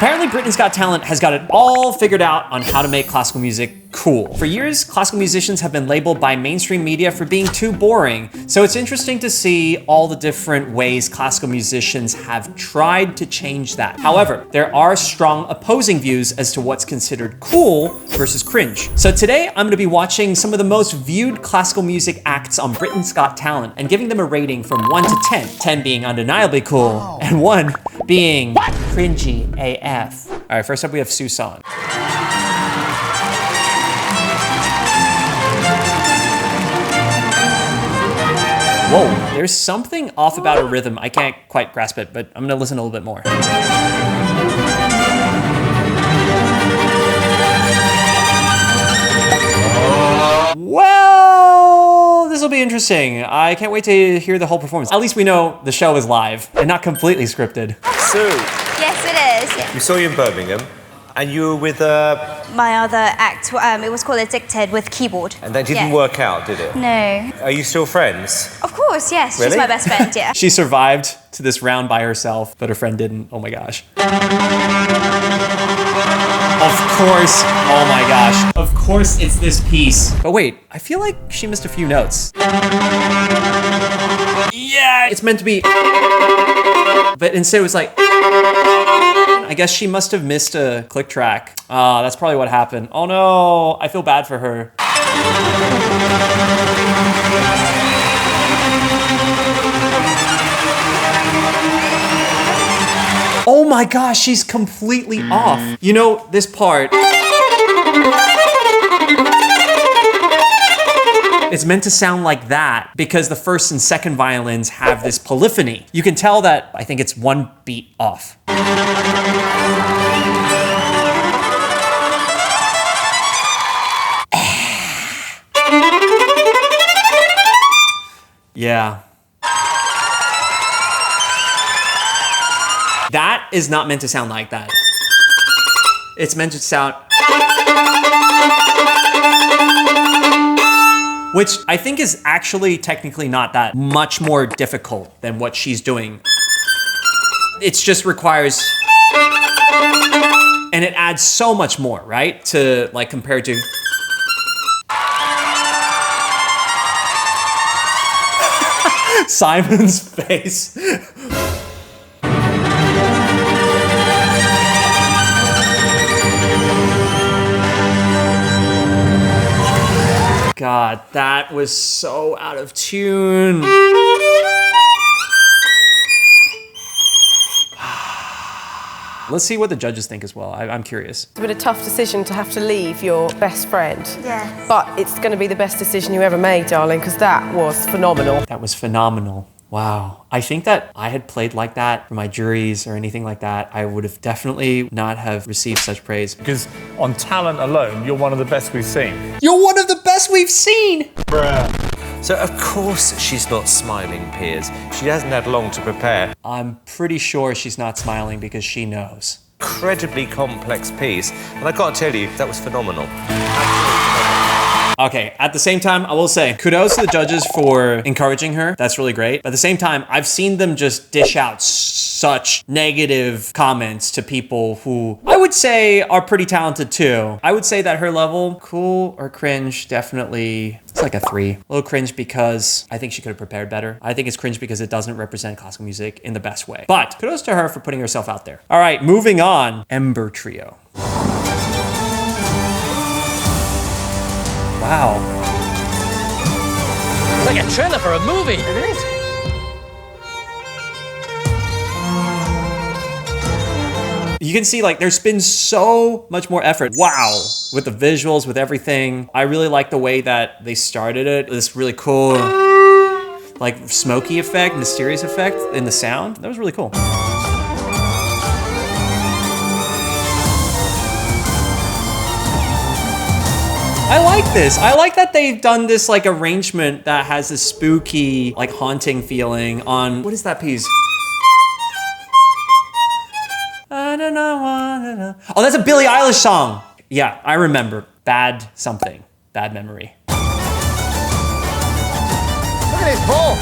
Apparently Britain's Got Talent has got it all figured out on how to make classical music cool. For years, classical musicians have been labeled by mainstream media for being too boring, so it's interesting to see all the different ways classical musicians have tried to change that. However, there are strong opposing views as to what's considered cool versus cringe. So today, I'm gonna be watching some of the most viewed classical music acts on Britain's Got Talent and giving them a rating from 1 to 10. 10 being undeniably cool, and 1 being cringy AF. All right, first up we have Susan. Whoa, there's something off about her rhythm. I can't quite grasp it, but I'm gonna listen a little bit more. Well, this will be interesting. I can't wait to hear the whole performance. At least we know the show is live and not completely scripted. Sue. Yes, it is. Yeah. We saw you in Birmingham, and you were with My other act, it was called Addicted with keyboard. And that didn't work out, did it? No. Are you still friends? Of course, yes. Really? She's my best friend, yeah. She survived to this round by herself, but her friend didn't. Oh my gosh. Of course. Oh my gosh. Of course it's this piece. But wait, I feel like she missed a few notes. Yeah, it's meant to be. But instead it was like. I guess she must have missed a click track. That's probably what happened. Oh no, I feel bad for her. Oh my gosh, she's completely off. You know, this part. It's meant to sound like that because the first and second violins have this polyphony. You can tell that I think it's 1 beat off. Yeah. That is not meant to sound like that. It's meant to sound... Which I think is actually technically not that much more difficult than what she's doing. It just requires... And it adds so much more, right? To like compared to... Simon's face. God, that was so out of tune. Let's see what the judges think as well. I'm curious. It's been a tough decision to have to leave your best friend. Yes. But it's going to be the best decision you ever made, darling, because that was phenomenal. That was phenomenal. Wow. I think that I had played like that for my juries or anything like that, I would have definitely not have received such praise. Because on talent alone, you're one of the best we've seen. You're one of the best we've seen! Bruh. So of course she's not smiling, Piers. She hasn't had long to prepare. I'm pretty sure she's not smiling because she knows. Incredibly complex piece, and I gotta tell you, that was phenomenal. Okay, at the same time, I will say kudos to the judges for encouraging her. That's really great. But at the same time, I've seen them just dish out such negative comments to people who I would say are pretty talented too. I would say that her level, cool or cringe, definitely, it's like a 3. A little cringe because I think she could have prepared better. I think it's cringe because it doesn't represent classical music in the best way. But kudos to her for putting herself out there. All right, moving on. Ember Trio. Wow. It's like a trailer for a movie. It is. You can see like there's been so much more effort. Wow. With the visuals, with everything. I really like the way that they started it. This really cool like smoky effect, mysterious effect in the sound. That was really cool. I like this. I like that they've done this like arrangement that has this spooky, like haunting feeling on, what is that piece? Oh, that's a Billie Eilish song. Yeah, I remember. Bad something. Bad memory. Look at his ball.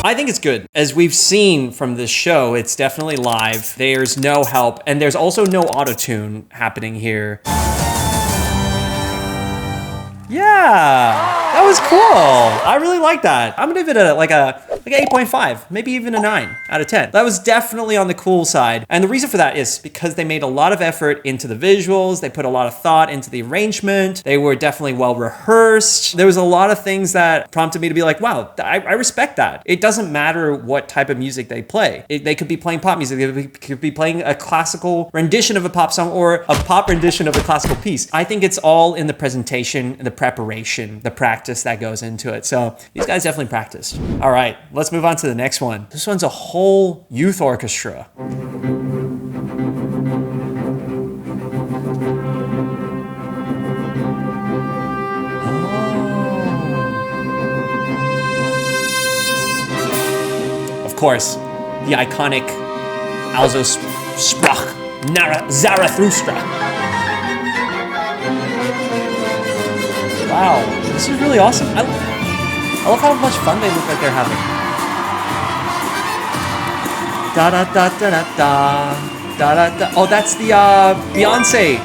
I think it's good. As we've seen from this show, it's definitely live. There's no help, and there's also no auto-tune happening here. Yeah, that was cool. I really like that. I'm gonna give it a 8.5, maybe even a 9 out of 10. That was definitely on the cool side. And the reason for that is because they made a lot of effort into the visuals. They put a lot of thought into the arrangement. They were definitely well rehearsed. There was a lot of things that prompted me to be like, wow, I respect that. It doesn't matter what type of music they play. They could be playing pop music. They could be playing a classical rendition of a pop song or a pop rendition of a classical piece. I think it's all in the presentation and the preparation, the practice that goes into it. So these guys definitely practiced. All right, let's move on to the next one. This one's a whole youth orchestra. Of course, the iconic Also sprach Zarathustra. Wow, this is really awesome. I love how much fun they look like they're having. Da da da da da da da da da. Oh, that's the Beyonce.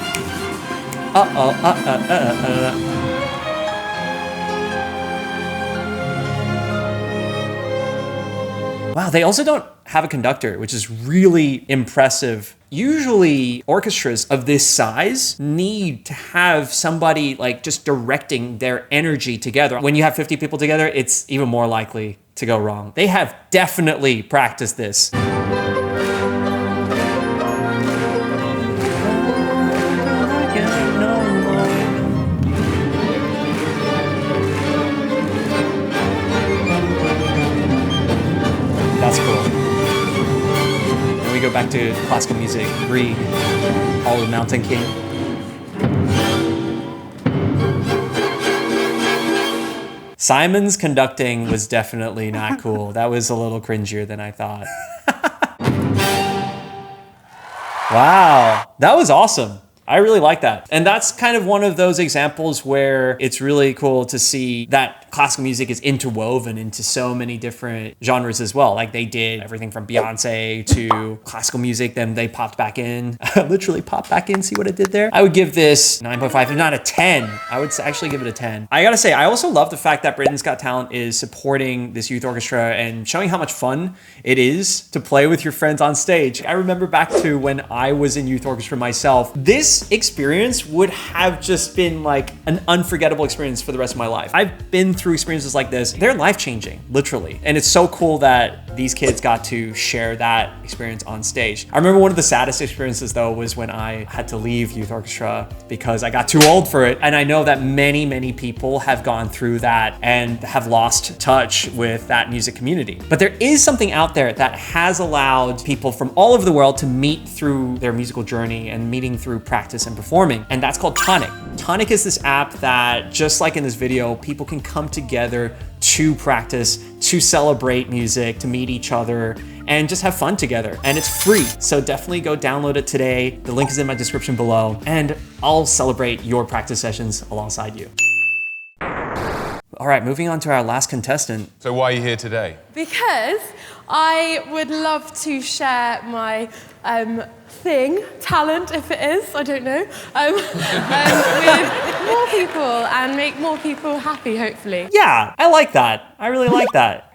Wow, they also don't have a conductor, which is really impressive. Usually orchestras of this size need to have somebody like just directing their energy together. When you have 50 people together, it's even more likely to go wrong. They have definitely practiced this. That's cool. And we go back to classical music, Grieg, Hall of the Mountain King. Simon's conducting was definitely not cool. That was a little cringier than I thought. Wow, that was awesome. I really like that. And that's kind of one of those examples where it's really cool to see that classical music is interwoven into so many different genres as well. Like they did everything from Beyonce to classical music, then they popped back in, literally popped back in, see what it did there? I would give this 9.5, if not a 10. I would actually give it a 10. I gotta say, I also love the fact that Britain's Got Talent is supporting this youth orchestra and showing how much fun it is to play with your friends on stage. I remember back to when I was in youth orchestra myself, this experience would have just been like an unforgettable experience for the rest of my life. I've been through experiences like this. They're life-changing, literally. And it's so cool that these kids got to share that experience on stage. I remember one of the saddest experiences though was when I had to leave youth orchestra because I got too old for it. And I know that many, many people have gone through that and have lost touch with that music community. But there is something out there that has allowed people from all over the world to meet through their musical journey and meeting through practice and performing, and that's called Tonic. Tonic is this app that, just like in this video, people can come together to practice, to celebrate music, to meet each other, and just have fun together. And it's free, so definitely go download it today. The link is in my description below, and I'll celebrate your practice sessions alongside you. All right, moving on to our last contestant. So why are you here today? Because I would love to share my talent, if it is, I don't know, with more people and make more people happy, hopefully. Yeah, I like that. I really like that.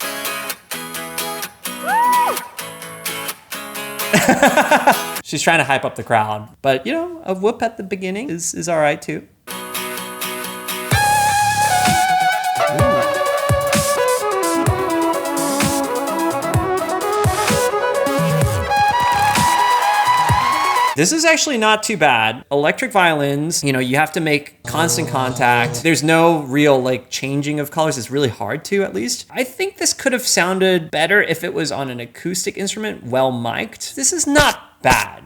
She's trying to hype up the crowd, but you know, a whoop at the beginning is all right too. This is actually not too bad. Electric violins, you know, you have to make constant contact. There's no real like changing of colors. It's really hard to, at least. I think this could have sounded better if it was on an acoustic instrument, well mic'd. This is not bad.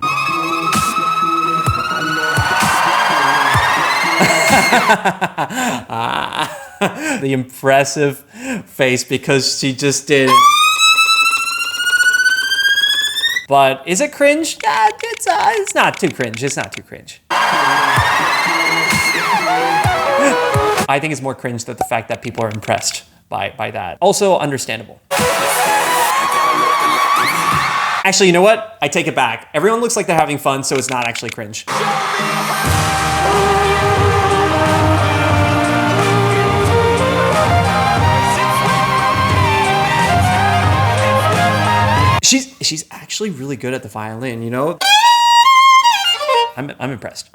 The impressive face because she just did. But is it cringe? Yeah, it's not too cringe. It's not too cringe. I think it's more cringe than the fact that people are impressed by that. Also understandable. Actually, you know what? I take it back. Everyone looks like they're having fun, so it's not actually cringe. She's actually really good at the violin, you know? I'm impressed.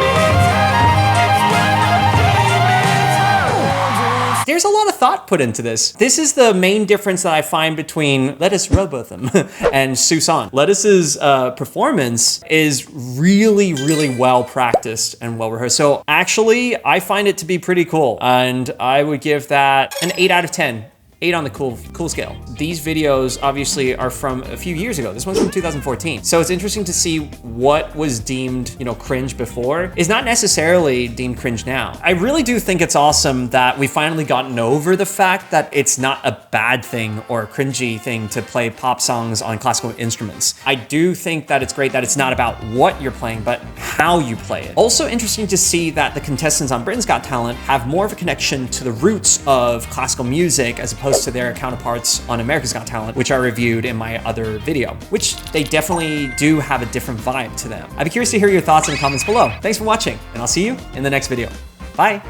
There's a lot of thought put into this. This is the main difference that I find between Lettuce Robotham and Susan. Lettuce's performance is really, really well practiced and well rehearsed. So actually, I find it to be pretty cool. And I would give that an 8 out of 10. 8 on the cool scale. These videos obviously are from a few years ago. This one's from 2014. So it's interesting to see what was deemed, you know, cringe before is not necessarily deemed cringe now. I really do think it's awesome that we've finally gotten over the fact that it's not a bad thing or a cringy thing to play pop songs on classical instruments. I do think that it's great that it's not about what you're playing, but how you play it. Also interesting to see that the contestants on Britain's Got Talent have more of a connection to the roots of classical music as opposed to their counterparts on America's Got Talent, which I reviewed in my other video, which they definitely do have a different vibe to them. I'd be curious to hear your thoughts in the comments below. Thanks for watching, and I'll see you in the next video. Bye.